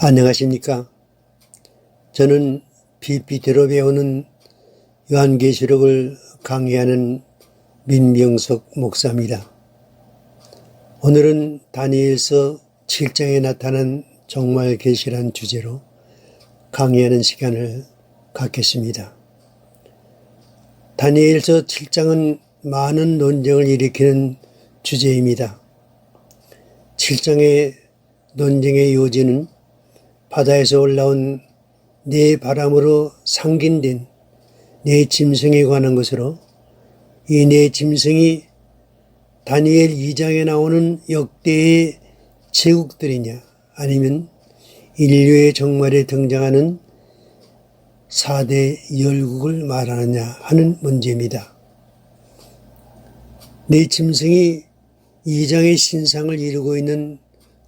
안녕하십니까. 저는 PPT로 배우는 요한계시록을 강의하는 민병석 목사입니다. 오늘은 다니엘서 7장에 나타난 정말 계시란 주제로 강의하는 시간을 갖겠습니다. 다니엘서 7장은 많은 논쟁을 일으키는 주제입니다. 7장의 논쟁의 요지는 바다에서 올라온 네 바람으로 상긴된 네 짐승에 관한 것으로, 이 네 짐승이 다니엘 2장에 나오는 역대의 제국들이냐, 아니면 인류의 종말에 등장하는 4대 열국을 말하느냐 하는 문제입니다. 네 짐승이 2장의 신상을 이루고 있는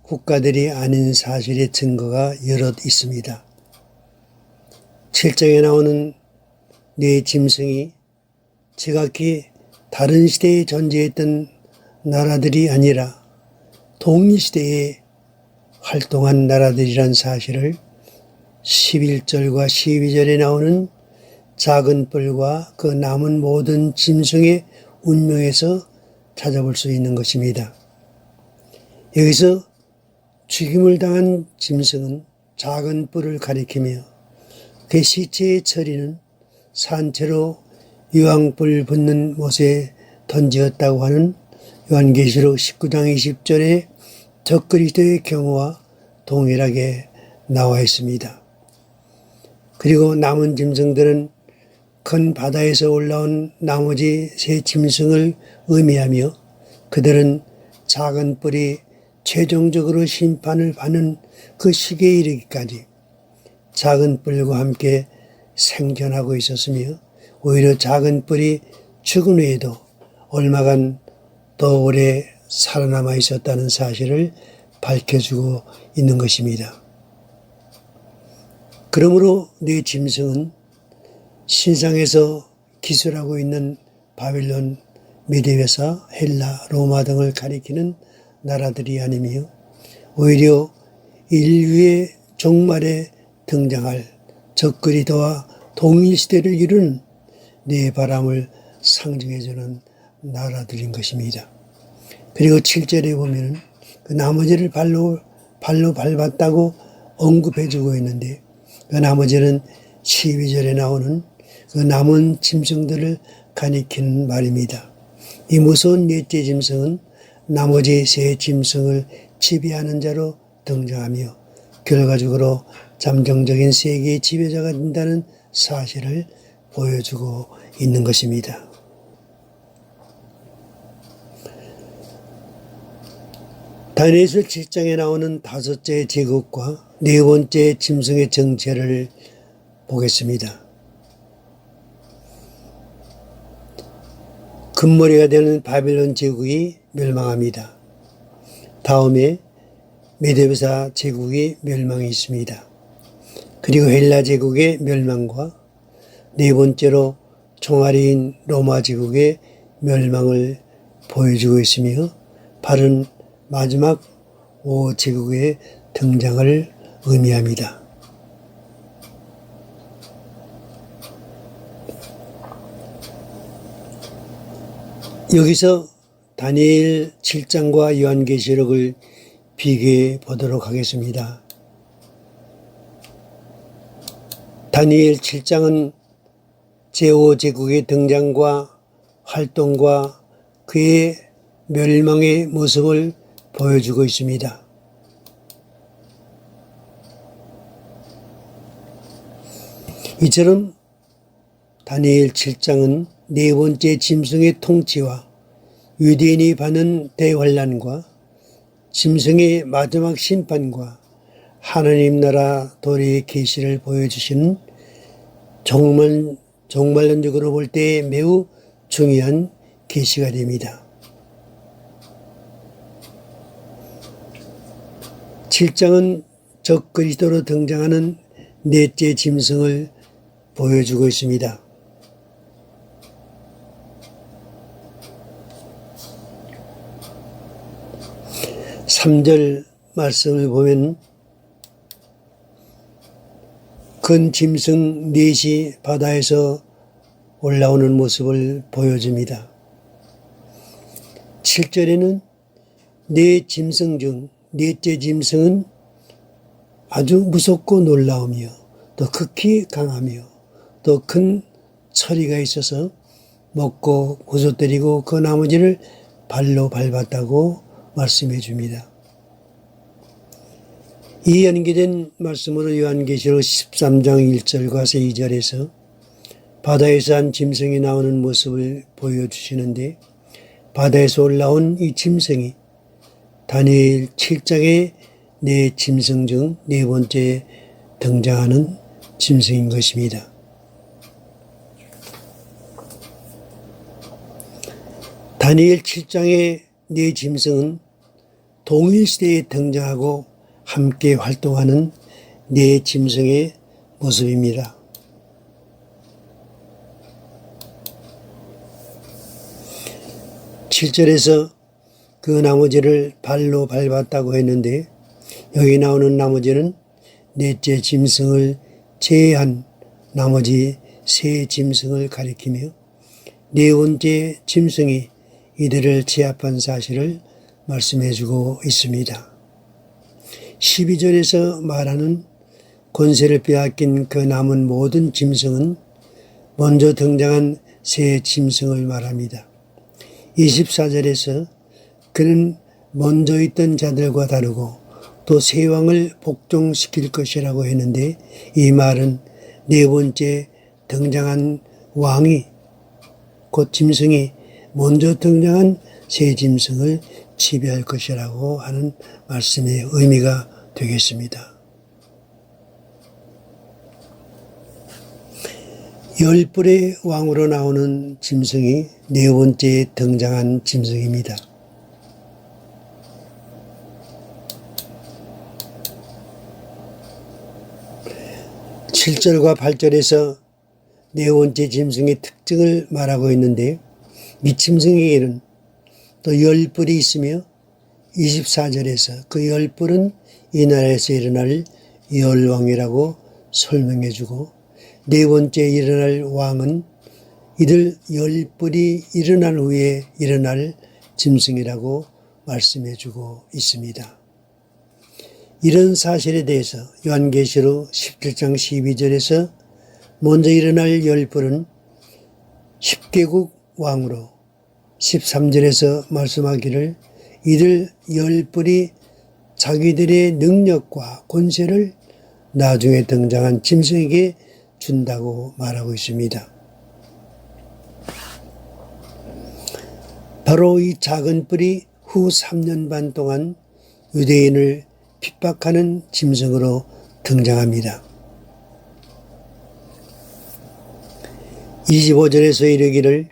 국가들이 아닌 사실의 증거가 여럿 있습니다. 7장에 나오는 네 짐승이 지각히 다른 시대에 존재했던 나라들이 아니라 동일시대에 활동한 나라들이란 사실을 11절과 12절에 나오는 작은 뿔과 그 남은 모든 짐승의 운명에서 찾아볼 수 있는 것입니다. 여기서 죽임을 당한 짐승은 작은 뿔을 가리키며 그 시체의 처리는 산채로 유황불 붙는 못에 던지었다고 하는 요한계시록 19장 20절의 적그리스도의 경우와 동일하게 나와 있습니다. 그리고 남은 짐승들은 큰 바다에서 올라온 나머지 세 짐승을 의미하며, 그들은 작은 뿔이 최종적으로 심판을 받는 그 시기에 이르기까지 작은 뿔과 함께 생존하고 있었으며, 오히려 작은 뿔이 죽은 후에도 얼마간 더 오래 살아남아 있었다는 사실을 밝혀주고 있는 것입니다. 그러므로 네 짐승은 신상에서 기술하고 있는 바빌론, 메데베사, 헬라, 로마 등을 가리키는 나라들이 아니며, 오히려 인류의 종말에 등장할 적그리스도와 동일시대를 이루는 네 바람을 상징해주는 나라들인 것입니다. 그리고 7절에 보면 그 나머지를 발로 밟았다고 언급해주고 있는데, 그 나머지는 12절에 나오는 그 남은 짐승들을 가리키는 말입니다. 이 무서운 넷째 짐승은 나머지 세 짐승을 지배하는 자로 등장하며, 결과적으로 잠정적인 세계의 지배자가 된다는 사실을 보여주고 있는 것입니다. 다니엘서 7장에 나오는 다섯째 제국과 네 번째 짐승의 정체를 보겠습니다. 금머리가 되는 바빌론 제국이 멸망합니다. 다음에 메데베사 제국의 멸망이 있습니다. 그리고 헬라 제국의 멸망과 네 번째로 총알이인 로마 제국의 멸망을 보여주고 있으며, 바른 마지막 5제국의 등장을 의미합니다. 여기서 다니엘 7장과 요한계시록을 비교해 보도록 하겠습니다. 다니엘 7장은 제5제국의 등장과 활동과 그의 멸망의 모습을 보여주고 있습니다. 이처럼 다니엘 7장은 네 번째 짐승의 통치와 유대인이 받는 대환란과 짐승의 마지막 심판과 하나님 나라 도래의 계시를 보여주시는 종말론적으로 볼 때 매우 중요한 계시가 됩니다. 7장은 적그리스도로 등장하는 넷째 짐승을 보여주고 있습니다. 3절 말씀을 보면 큰 짐승 넷이 바다에서 올라오는 모습을 보여줍니다. 7절에는 네 짐승 중 넷째 짐승은 아주 무섭고 놀라우며 또 극히 강하며 또 큰 처리가 있어서 먹고 부서뜨리고 그 나머지를 발로 밟았다고 말씀해 줍니다. 이 연기된 말씀으로 요한계시록 13장 1절과 2절에서 바다에서 한 짐승이 나오는 모습을 보여주시는데, 바다에서 올라온 이 짐승이 다니엘 7장의 네 짐승 중 네 번째 등장하는 짐승인 것입니다. 다니엘 7장의 네 짐승은 동일시대에 등장하고 함께 활동하는 네 짐승의 모습입니다. (7절에서) 그 나머지를 발로 밟았다고 했는데, 여기 나오는 나머지는 넷째 짐승을 제외한 나머지 세 짐승을 가리키며 네 번째 짐승이 이들을 제압한 사실을 말씀해 주고 있습니다. 12절에서 말하는 권세를 빼앗긴 그 남은 모든 짐승은 먼저 등장한 세 짐승을 말합니다. 24절에서 그는 먼저 있던 자들과 다르고 또 세 왕을 복종시킬 것이라고 했는데, 이 말은 네 번째 등장한 왕이, 곧 짐승이 먼저 등장한 세 짐승을 지배할 것이라고 하는 말씀의 의미가 되겠습니다. 10뿔의 왕으로 나오는 짐승이 네 번째 등장한 짐승입니다. 7절과 8절에서 네 번째 짐승의 특징을 말하고 있는데, 이 짐승에게는 또 10뿔이 있으며 24절에서 그 10뿔은 이 나라에서 일어날 열왕이라고 설명해 주고, 네 번째 일어날 왕은 이들 10뿔이 일어난 후에 일어날 짐승이라고 말씀해 주고 있습니다. 이런 사실에 대해서 요한계시록 17장 12절에서 먼저 일어날 10뿔은 10개국 왕으로, 13절에서 말씀하기를 이들 10뿔이 자기들의 능력과 권세를 나중에 등장한 짐승에게 준다고 말하고 있습니다. 바로 이 작은 뿔이 후 3년 반 동안 유대인을 핍박하는 짐승으로 등장합니다. 25절에서 이르기를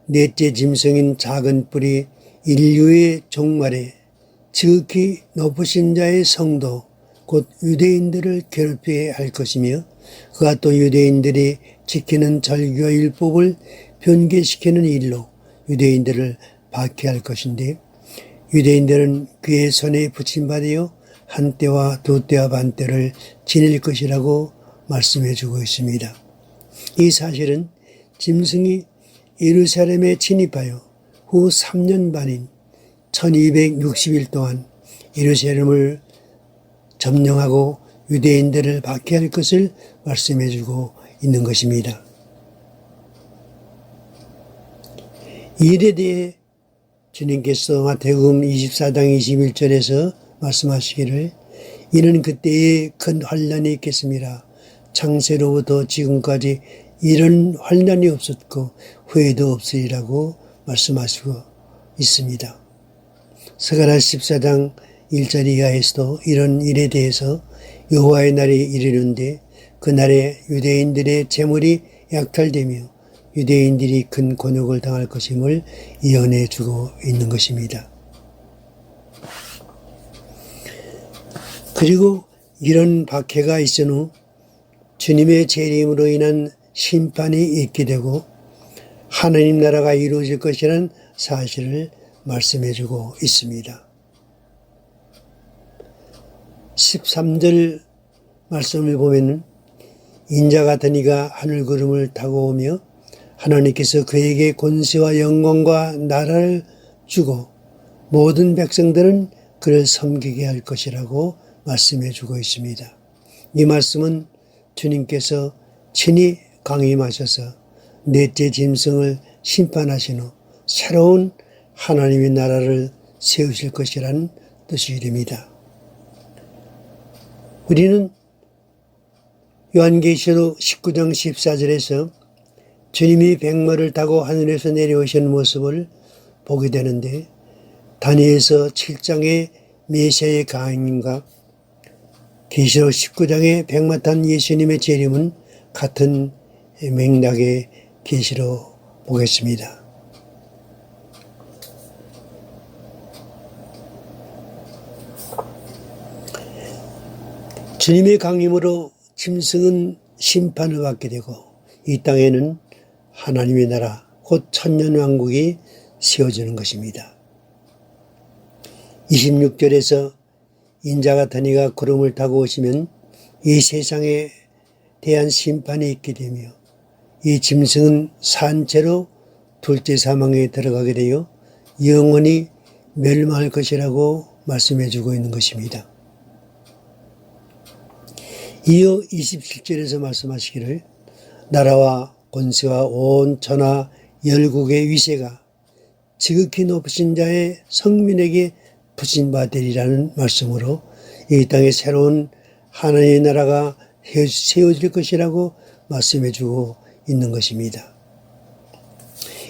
넷째 짐승인 작은 뿔이 인류의 종말에 지극히 높으신 자의 성도 곧 유대인들을 괴롭게 할 것이며, 그가 또 유대인들이 지키는 절기와 율법을 변개시키는 일로 유대인들을 박해할 것인데, 유대인들은 그의 손에 붙임받아 한 때와 두 때와 반 때를 지낼 것이라고 말씀해 주고 있습니다. 이 사실은 짐승이 예루살렘에 진입하여 후 3년 반인 1260일 동안 예루살렘을 점령하고 유대인들을 박해할 것을 말씀해 주고 있는 것입니다. 이 일에 대해 주님께서 마태복음 24장 21절에서 말씀하시기를 이는 그때에 큰 환난이 있겠습니다. 창세로부터 지금까지 이런 환난이 없었고 후에도 없으리라고 말씀하시고 있습니다. 스가랴 14장 1절 이하에서도 이런 일에 대해서 여호와의 날이 이르는데 그날에 유대인들의 재물이 약탈되며 유대인들이 큰 곤욕을 당할 것임을 예언해 주고 있는 것입니다. 그리고 이런 박해가 있은 후 주님의 재림으로 인한 심판이 있게 되고 하나님 나라가 이루어질 것이라는 사실을 말씀해 주고 있습니다. 13절 말씀을 보면은 인자 같은 이가 하늘 구름을 타고 오며 하나님께서 그에게 권세와 영광과 나라를 주고 모든 백성들은 그를 섬기게 할 것이라고 말씀해 주고 있습니다. 이 말씀은 주님께서 친히 강림하셔서 넷째 짐승을 심판하신 후 새로운 하나님의 나라를 세우실 것이라는 뜻이 됩니다. 우리는 요한계시록 19장 14절에서 주님이 백마를 타고 하늘에서 내려오시는 모습을 보게 되는데 다니엘서 7장의 메시아의 강림과 계시록 19장의 백마 탄 예수님의 재림은 같은 맥락의 계시로 보겠습니다. 주님의 강림으로 짐승은 심판을 받게 되고 이 땅에는 하나님의 나라 곧 천년왕국이 세워지는 것입니다. 26절에서 인자 같은 이가 구름을 타고 오시면 이 세상에 대한 심판이 있게 되며 이 짐승은 산채로 둘째 사망에 들어가게 되어 영원히 멸망할 것이라고 말씀해 주고 있는 것입니다. 이어 27절에서 말씀하시기를 나라와 권세와 온 천하 열국의 위세가 지극히 높으신 자의 성민에게 부신 바 되리라는 말씀으로 이 땅에 새로운 하나님의 나라가 세워질 것이라고 말씀해 주고 있는 것입니다.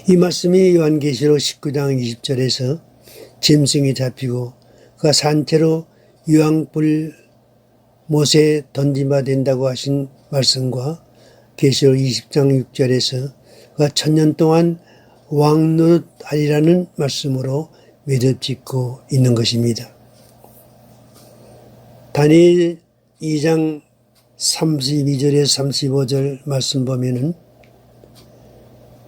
이 말씀이 요한계시록 19장 20절에서 짐승이 잡히고 그가 산채로 유황불 못에 던짐바 된다고 하신 말씀과 계시록 20장 6절에서 그가 천년 동안 왕노릇하리라는 말씀으로 매듭짓고 있는 것입니다. 다니엘 2장 32절에서 35절 말씀 보면은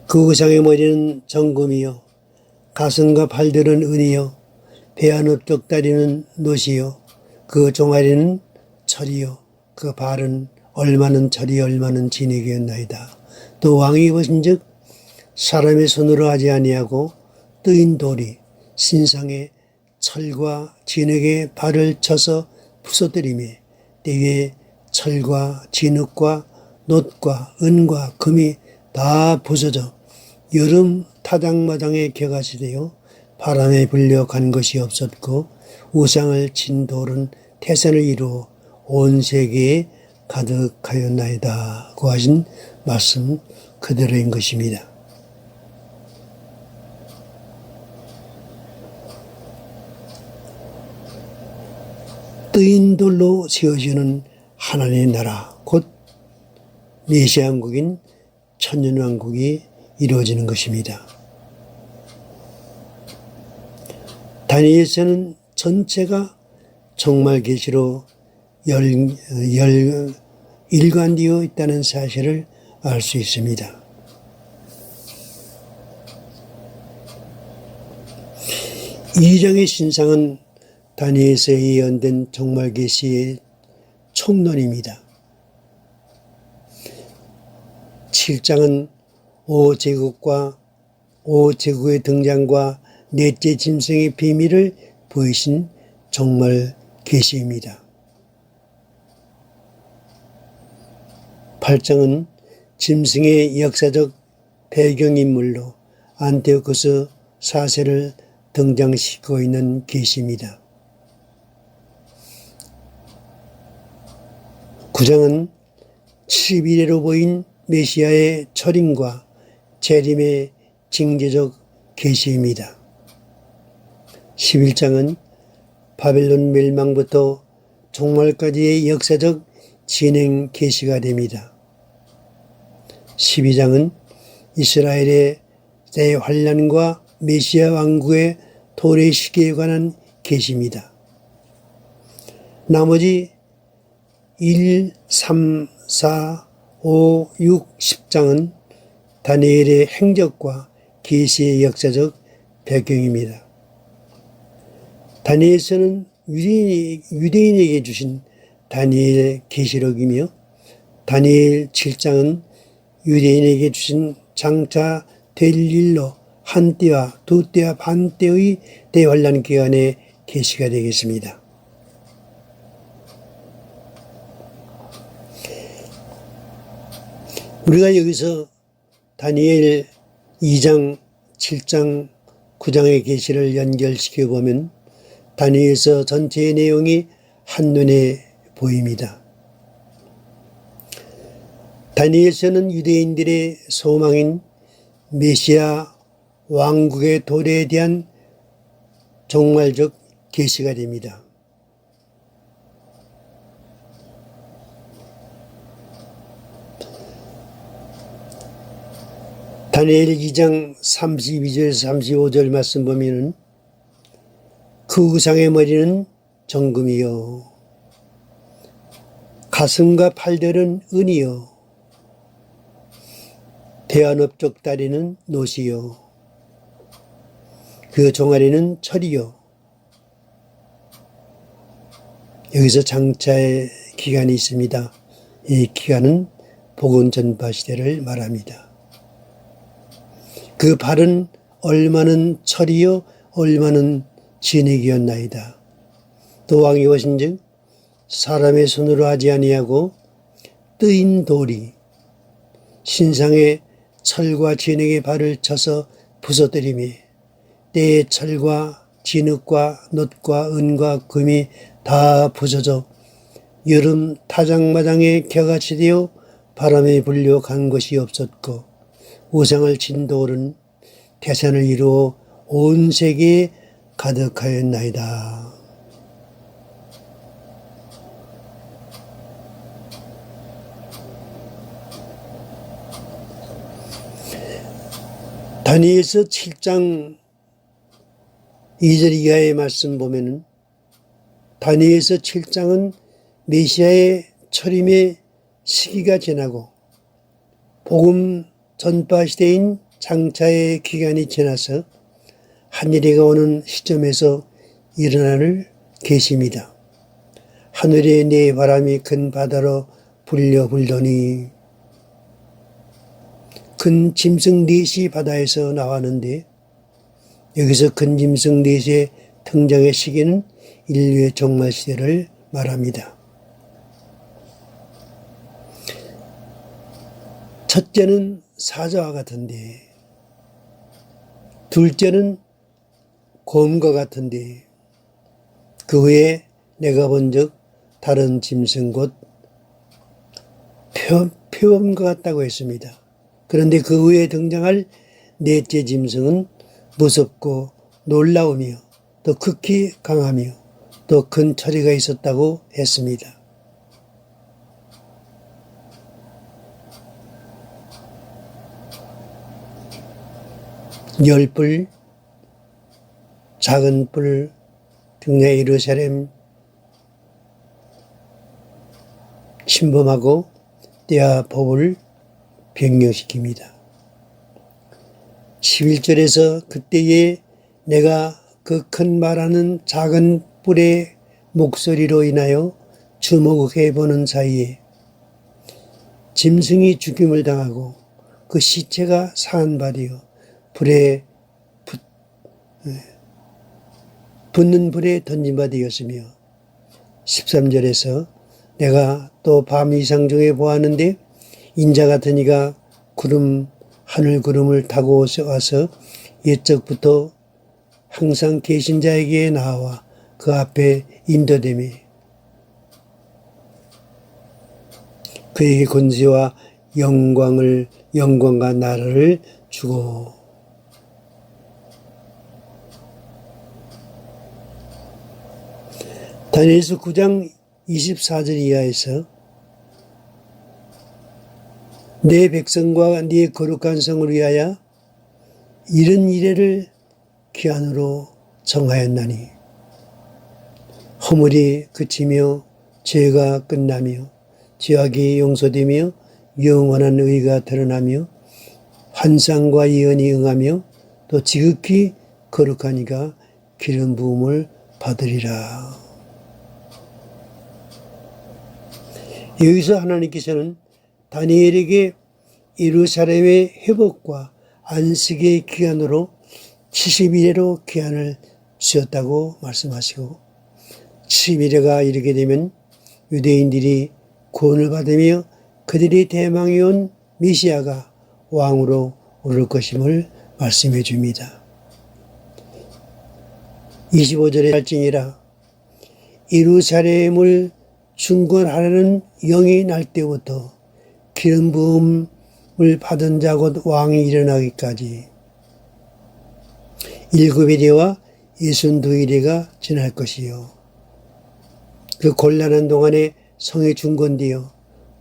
그 의상의 머리는 정금이요 가슴과 팔들은 은이요 배 한없적 다리는 놋이요 그 종아리는 철이요 그 발은 얼마는 철이 얼마는 진액이었나이다. 또 왕이 보신즉 사람의 손으로 하지 아니하고 뜨인 돌이 신상에 철과 진흙에 발을 쳐서 부서뜨리며 때에 철과 진흙과 놋과 은과 금이 다 부서져 여름 타작마당에 겨같이 되어 바람에 불려 간 것이 없었고 우상을 친 돌은 태산을 이루어 온 세계에 가득하였나이다 고 하신 말씀 그대로인 것입니다. 뜨인 돌로 세워지는 하나님의 나라 곧 메시아왕국인 천년왕국이 이루어지는 것입니다. 다니엘서는 전체가 종말 계시로 일관되어 있다는 사실을 알 수 있습니다. 이 장의 신상은 다니엘서에 예언된 종말 계시의 총론입니다. 7장은 5제국과 5제국의 등장과 넷째 짐승의 비밀을 보이신 종말 계시입니다. 8장은 짐승의 역사적 배경인물로 안티오코스 4세를 등장시키고 있는 계시입니다. 9장은 11회로 보인 메시아의 철임과 재림의 징조적 계시입니다. 11장은 바벨론 멸망부터 종말까지의 역사적 진행 계시가 됩니다. 12장은 이스라엘의 대환란과 메시아 왕국의 도래 시기에 관한 계시입니다. 나머지 1, 3, 4, 5, 6, 10장은 다니엘의 행적과 계시의 역사적 배경입니다. 다니엘서는 유대인에게 주신 다니엘의 계시록이며 다니엘 7장은 유대인에게 주신 장차 될 일로 한 때와 두 때와 반 때의 대환란 기간에 계시가 되겠습니다. 우리가 여기서 다니엘 2장, 7장, 9장의 계시를 연결시켜 보면 다니엘서 전체의 내용이 한눈에 보입니다. 다니엘서는 유대인들의 소망인 메시아 왕국의 도래에 대한 종말적 계시가 됩니다. 다니엘 2장 32절에서 35절 말씀 보면은 그 우상의 머리는 정금이요 가슴과 팔들은 은이요 대안업적 다리는 노시요 그 종아리는 철이요. 여기서 장차의 기간이 있습니다. 이 기간은 복음 전파 시대를 말합니다. 그 발은 얼마는 철이요 얼마는 진액이었나이다. 또 왕이 오신즉 사람의 손으로 하지 아니하고 뜨인 돌이 신상의 철과 진액의 발을 쳐서 부서뜨리며 때의 철과 진흙과 놋과 은과 금이 다 부서져 여름 타작마당에 겨같이 되어 바람에 불려 간 것이 없었고 우상을 친 돌은 태산을 이루어 온 세계에 가득하였나이다. 다니엘서 7장 2절 이하의 말씀 보면은 다니엘서 7장은 메시아의 철임의 시기가 지나고 복음 전파 시대인 장차의 기간이 지나서 하늘이가 오는 시점에서 일어나는 계시입니다. 하늘에 내 바람이 큰 바다로 불려 불더니 큰 짐승 넷이 바다에서 나왔는데 여기서 큰 짐승 넷의 등장의 시기는 인류의 종말 시대를 말합니다. 첫째는 사자와 같은데 둘째는 곰과 같은데 그 후에 내가 본 적 다른 짐승 곧 표범과 같다고 했습니다. 그런데 그 후에 등장할 넷째 짐승은 무섭고 놀라우며 또 극히 강하며 또 큰 처리가 있었다고 했습니다. 열불, 작은 불 등의 예루살렘 침범하고 때와 법을 변경시킵니다. 11절에서 그때에 내가 그 큰 말하는 작은 뿔의 목소리로 인하여 주목해보는 사이에 짐승이 죽임을 당하고 그 시체가 상한 바 되어 붙는 불에 던진 바 되었으며 13절에서 내가 또 밤 이상 중에 보았는데 인자 같은 이가 하늘 구름을 타고 와서 옛적부터 항상 계신 자에게 나와 그 앞에 인도되며 그에게 권세와 영광과 나라를 주고 다니엘서 9장 24절 이하에서 내 백성과 네 거룩한 성을 위하여 이런 이래를 기한으로 정하였나니 허물이 그치며 죄가 끝나며 죄악이 용서되며 영원한 의가 드러나며 환상과 예언이 응하며 또 지극히 거룩한 이가 기름 부음을 받으리라. 여기서 하나님께서는 다니엘에게 예루살렘의 회복과 안식의 기간으로 70일의 기한을 주셨다고 말씀하시고 70일가 이르게 되면 유대인들이 구원을 받으며 그들이 대망해온 메시아가 왕으로 오를 것임을 말씀해 줍니다. 25절에 할지니라 예루살렘을 중건하려는 영이 날 때부터 기름 부음을 받은 자 곧 왕이 일어나기까지 7일이와 62일이가 지날 것이요. 그 곤란한 동안에 성이 중건되어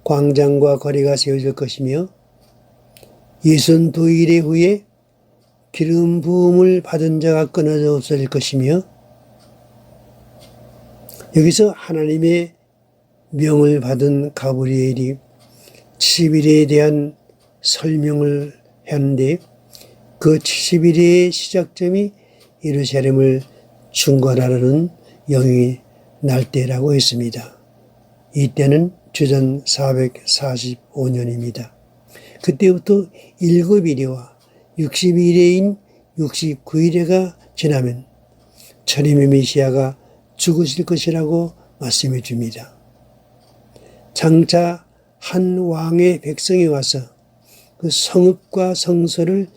광장과 거리가 세워질 것이며 62일 후에 기름 부음을 받은 자가 끊어져 없어질 것이며 여기서 하나님의 명을 받은 가브리엘이 70일에 대한 설명을 하는데 그 70일의 시작점이 예루살렘을 중건하려는 영이 날 때라고 했습니다. 이때는 주전 445년입니다. 그때부터 7일에와 60일에인 69일에가 지나면 천임의 메시아가 죽으실 것이라고 말씀해 줍니다. 장차 한 왕의 백성이 와서 그 성읍과 성소를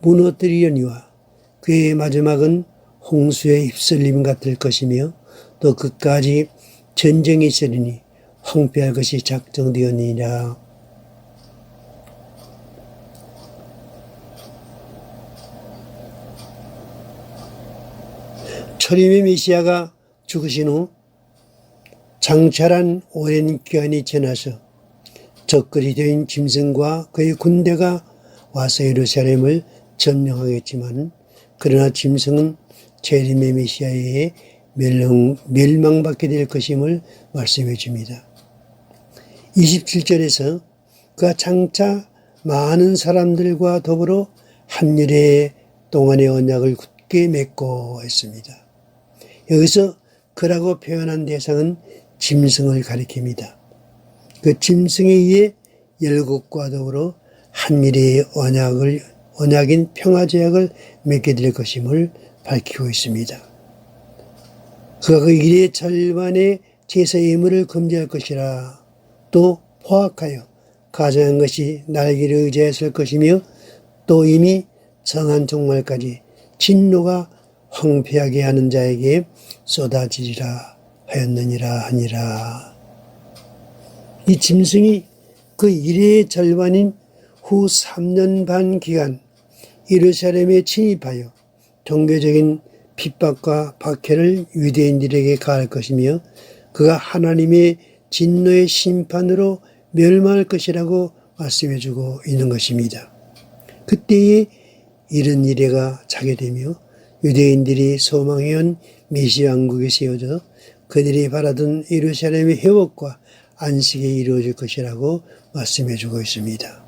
무너뜨리려니와 그의 마지막은 홍수에 휩쓸림 같을 것이며 또 그까지 전쟁이 있으리니 황폐할 것이 작정되었느니라. 초림의 메시아가 죽으신 후 장차란 오랜 기간이 지나서 적그리 된 짐승과 그의 군대가 와서 예루살렘을 점령하겠지만 그러나 짐승은 재림의 메시아에 멸망받게 될 것임을 말씀해 줍니다. 27절에서 그가 장차 많은 사람들과 더불어 한일의 동안의 언약을 굳게 맺고 했습니다. 여기서 그라고 표현한 대상은 짐승을 가리킵니다. 그 짐승에 의해 열국과 더불어 한일의 언약인 평화제약을 맺게 될 것임을 밝히고 있습니다. 그가 그 일의 절반의 제사 예물을 금지할 것이라 또 포악하여 가정한 것이 날개를 의지했을 것이며 또 이미 정한 종말까지 진노가 황폐하게 하는 자에게 쏟아지리라 하였느니라 하니라. 이 짐승이 그 일의 절반인 후 3년 반 기간 예루살렘에 침입하여 종교적인 핍박과 박해를 유대인들에게 가할 것이며 그가 하나님의 진노의 심판으로 멸망할 것이라고 말씀해주고 있는 것입니다. 그때에 이런 이래가 자게 되며 유대인들이 소망해온 메시아 왕국이 세워져 그들이 바라던 예루살렘의 회복과 안식이 이루어질 것이라고 말씀해주고 있습니다.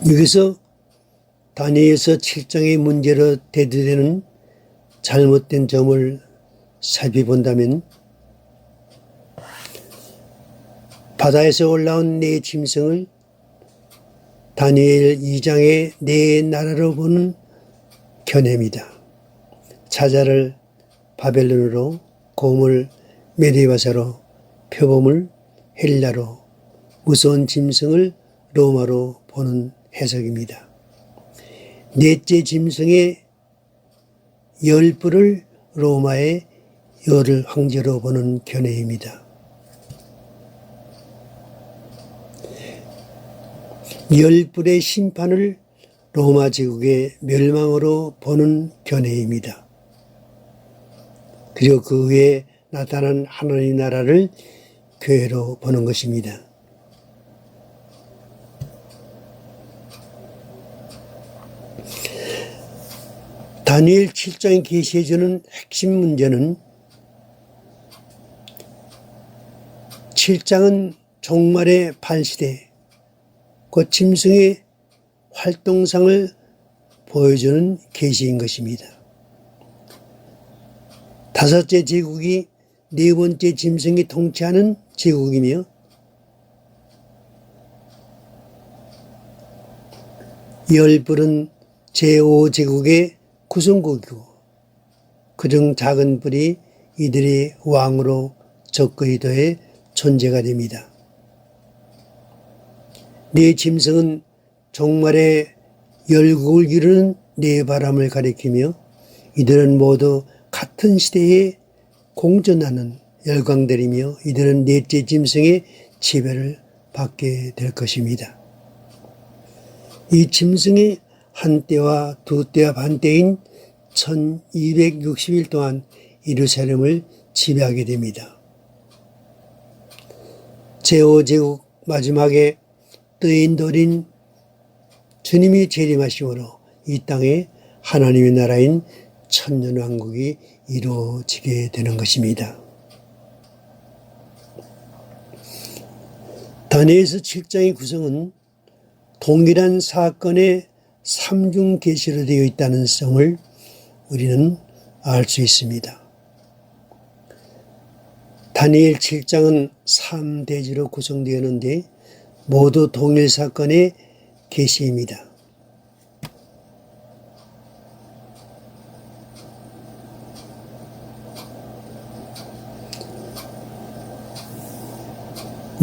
여기서 다니엘서 7장의 문제로 대두되는 잘못된 점을 살펴본다면 바다에서 올라온 네 짐승을 다니엘 2장의 네 나라로 보는 견해입니다. 사자를 바벨론으로, 곰을 메데바사로, 표범을 헬라로, 무서운 짐승을 로마로 보는 해석입니다. 넷째 짐승의 열뿔을 로마의 열 황제로 보는 견해입니다. 열뿔의 심판을 로마 제국의 멸망으로 보는 견해입니다. 그리고 그 후에 나타난 하나님 나라를 교회로 보는 것입니다. 다니엘 7장이 계시해주는 핵심 문제는 7장은 종말의 반시대, 그 짐승의 활동상을 보여주는 계시인 것입니다. 다섯째 제국이 네 번째 짐승이 통치하는 제국이며 열 뿔은 제5제국의 구성국이고 그중 작은 뿔이 이들의 왕으로 적거이 더해 존재가 됩니다. 네 짐승은 종말의 열국을 이루는 네 바람을 가리키며 이들은 모두 같은 시대에 공존하는 열강들이며 이들은 넷째 짐승의 지배를 받게 될 것입니다. 이 짐승이 한때와 두때와 반때인 1260일 동안 예루살렘을 지배하게 됩니다. 제5제국 마지막에 뜨인 돌인 주님이 재림하심으로 이 땅에 하나님의 나라인 천년왕국이 이루어지게 되는 것입니다. 다니엘서 7장의 구성은 동일한 사건의 삼중 계시로 되어 있다는 점을 우리는 알 수 있습니다. 다니엘 7장은 3대지로 구성되었는데 모두 동일 사건의 계시입니다.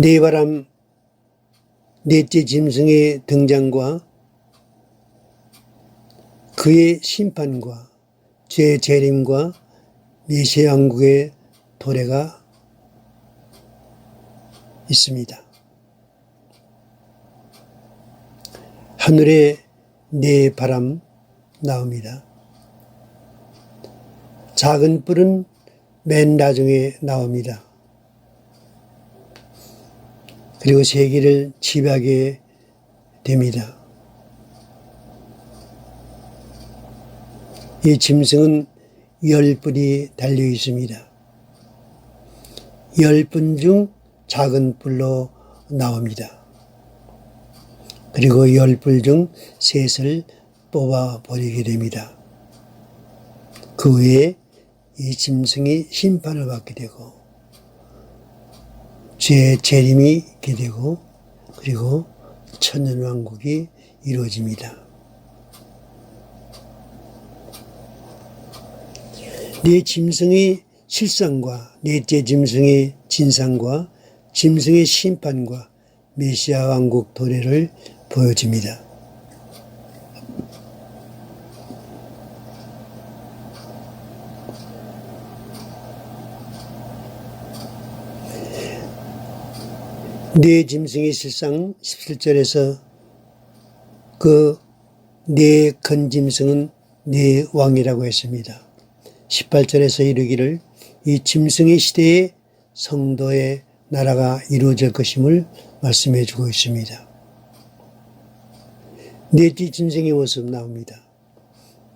네 바람 넷째 짐승의 등장과 그의 심판과 죄 재림과 메시아 왕국의 도래가 있습니다. 하늘에 네 바람 나옵니다. 작은 뿔은 맨 나중에 나옵니다. 그리고 세계를 지배하게 됩니다. 이 짐승은 10뿔이 달려 있습니다. 10뿔 중 작은 뿔로 나옵니다. 그리고 10뿔 중 셋을 뽑아버리게 됩니다. 그 후에 이 짐승이 심판을 받게 되고 죄의 재림이 있게 되고 그리고 천년왕국이 이루어집니다. 네 짐승의 실상과 넷째 짐승의 진상과 짐승의 심판과 메시아 왕국 도래를 보여줍니다. 네 짐승의 실상 17절에서 그 네 큰 짐승은 네 왕이라고 했습니다. 18절에서 이르기를 이 짐승의 시대에 성도의 나라가 이루어질 것임을 말씀해 주고 있습니다. 넷째 짐승의 모습 나옵니다.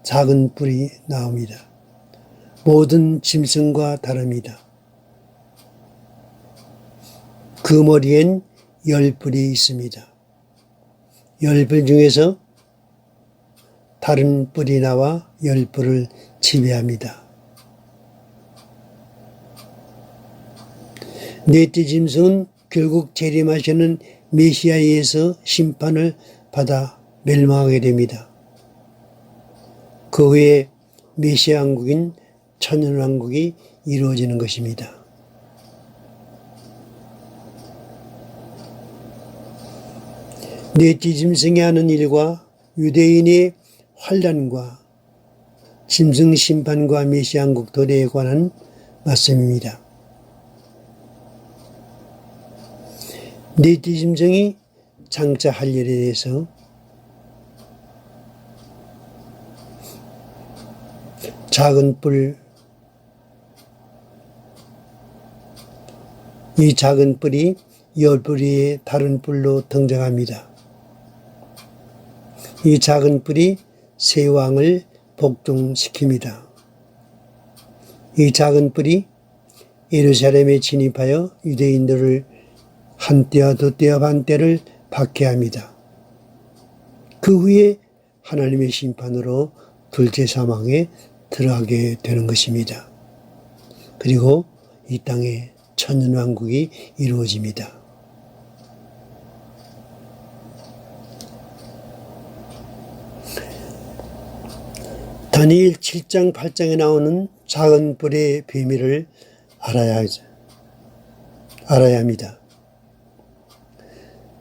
작은 뿔이 나옵니다. 모든 짐승과 다릅니다. 그 머리엔 10뿔이 있습니다. 10뿔 중에서 다른 뿔이 나와 10뿔을 지배합니다. 넷째 짐승은 결국 재림하시는 메시아에 의해서 심판을 받아 멸망하게 됩니다. 그 후에 메시아 왕국인 천년왕국이 이루어지는 것입니다. 넷째 짐승이 하는 일과 유대인의 환난과 짐승 심판과 메시아 왕국 도래에 관한 말씀입니다. 넷째 짐승이 장차 할 일에 대해서 작은 뿔, 이 작은 뿔이 10뿔이 다른 뿔로 등장합니다. 이 작은 뿔이 세 왕을 복종시킵니다. 이 작은 뿔이 예루살렘에 진입하여 유대인들을 한때와 두때와 반때를 박해합니다. 그 후에 하나님의 심판으로 둘째 사망에 들어가게 되는 것입니다. 그리고 이 땅에 천년왕국이 이루어집니다. 다니엘 7장 8장에 나오는 작은 뿔의 비밀을 알아야 합니다.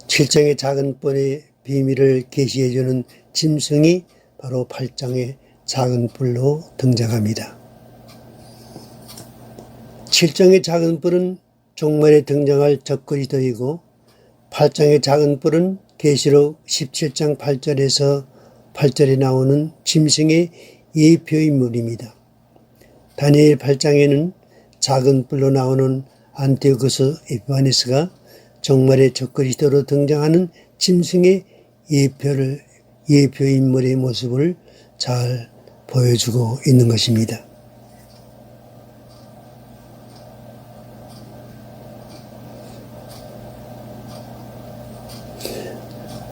7장의 작은 뿔의 비밀을 계시해 주는 짐승이 바로 8장의 작은 뿔로 등장합니다. 7장의 작은 뿔은 종말에 등장할 적그리스도이고 8장의 작은 뿔은 계시록 17장 8절에서 8절에 나오는 짐승의 예표인물입니다. 다니엘 8장에는 작은 뿔로 나오는 안티오코스 에피파네스가 종말의 적그리스도로 등장하는 짐승의 예표인물의 모습을 잘 보여주고 있는 것입니다.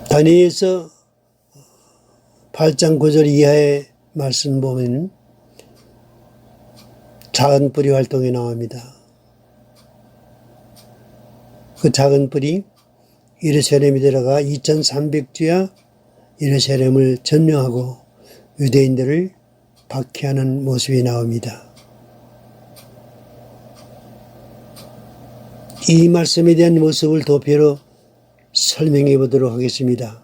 다니엘서 8장 9절 이하의 말씀 보면 작은 뿔이 활동이 나옵니다. 그 작은 뿔이 예루살렘에 들어가 2300주야 예루살렘을 점령하고 유대인들을 박해하는 모습이 나옵니다. 이 말씀에 대한 모습을 도표로 설명해 보도록 하겠습니다.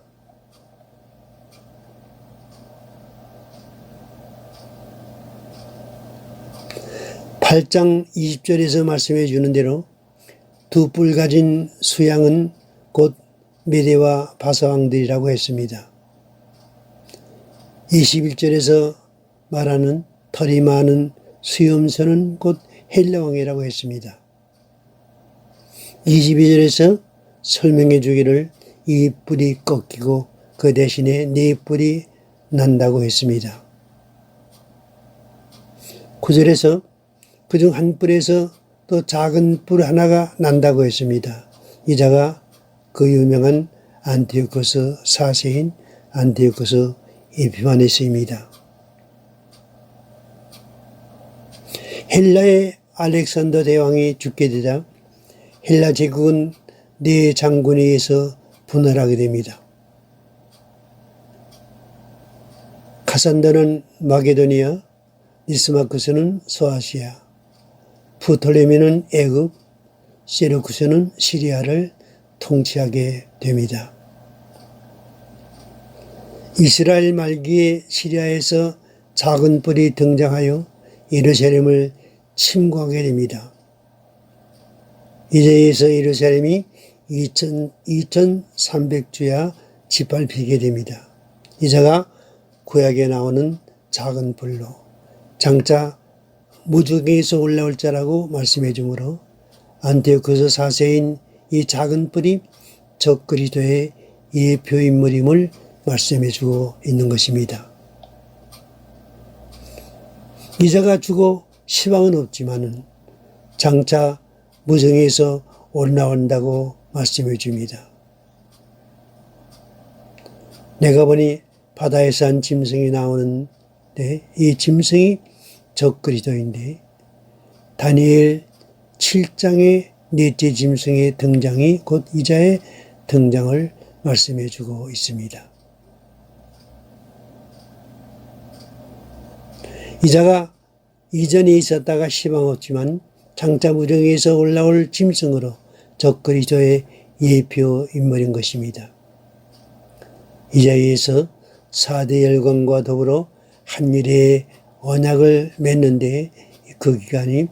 (8장 20절에서) 말씀해 주는 대로 두 뿔 가진 수양은 곧 메대와 바사왕들이라고 했습니다. 21절에서 말하는 털이 많은 수염소는 곧 헬라왕이라고 했습니다. 22절에서 설명해 주기를 이 뿔이 꺾이고 그 대신에 네 뿔이 난다고 했습니다. 9절에서 그중 한 뿔에서 또 작은 뿔 하나가 난다고 했습니다. 이 자가 그 유명한 안티오코스 4세인 안티오코스 에피파네스입니다. 헬라의 알렉산더 대왕이 죽게 되자 헬라 제국은 네 장군에 의해서 분할하게 됩니다. 카산더는 마게도니아, 니스마크스는 소아시아, 프톨레미는 애굽, 세르쿠스는 시리아를 통치하게 됩니다. 이스라엘 말기에 시리아에서 작은 뿔이 등장하여 예루살렘을 침공하게 됩니다. 이제 의해서 예루살렘이 2300주야 짓밟히게 됩니다. 이자가 구약에 나오는 작은 뿔로 장차 무적에서 올라올 자라고 말씀해 주므로 안티오코스 4세인 이 작은 뿔이 적그리스도의 예표인물임을 말씀해 주고 있는 것입니다. 이자가 죽어 시방은 없지만은 장차 무성에서 올라온다고 말씀해 줍니다. 내가 보니 바다에서 한 짐승이 나오는데 이 짐승이 적그리스도인데 다니엘 7장의 넷째 짐승의 등장이 곧 이자의 등장을 말씀해 주고 있습니다. 이자가 이전에 있었다가 시방 없지만 장차 무정에서 올라올 짐승으로 적그리스도의 예표 인물인 것입니다. 이자에서 4대 열강과 더불어 한일의 언약을 맺는데 그 기간이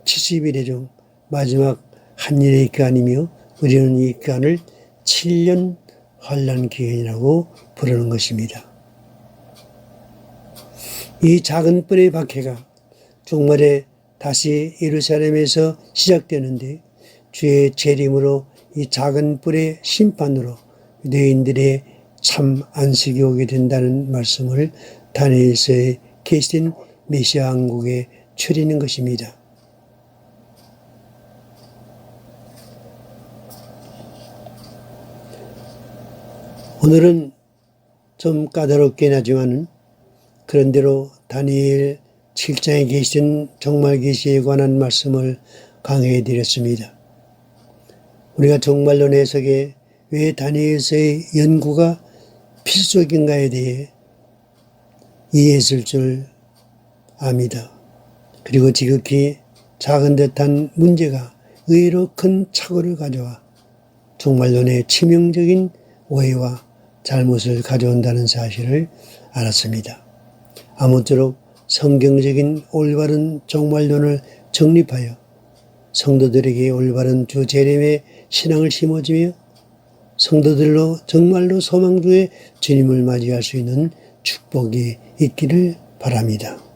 70일의 중 마지막 한일의 기간이며 우리는 이 기간을 7년 환란 기간이라고 부르는 것입니다. 이 작은 뿔의 박해가 종말에 다시 예루살렘에서 시작되는데 주의 재림으로 이 작은 뿔의 심판으로 유대인들의 참 안식이 오게 된다는 말씀을 다니엘서에 계시된 메시아 왕국에 추리는 것입니다. 오늘은 좀 까다롭긴 하지만 그런대로 다니엘 7장에 계신 종말 계시에 관한 말씀을 강해해 드렸습니다. 우리가 종말론 해석에 왜 다니엘서의 연구가 필수적인가에 대해 이해했을 줄 압니다. 그리고 지극히 작은 듯한 문제가 의외로 큰 착오를 가져와 종말론의 치명적인 오해와 잘못을 가져온다는 사실을 알았습니다. 아무쪼록 성경적인 올바른 종말론을 정립하여 성도들에게 올바른 주 재림의 신앙을 심어주며 성도들로 정말로 소망주의 주님을 맞이할 수 있는 축복이 있기를 바랍니다.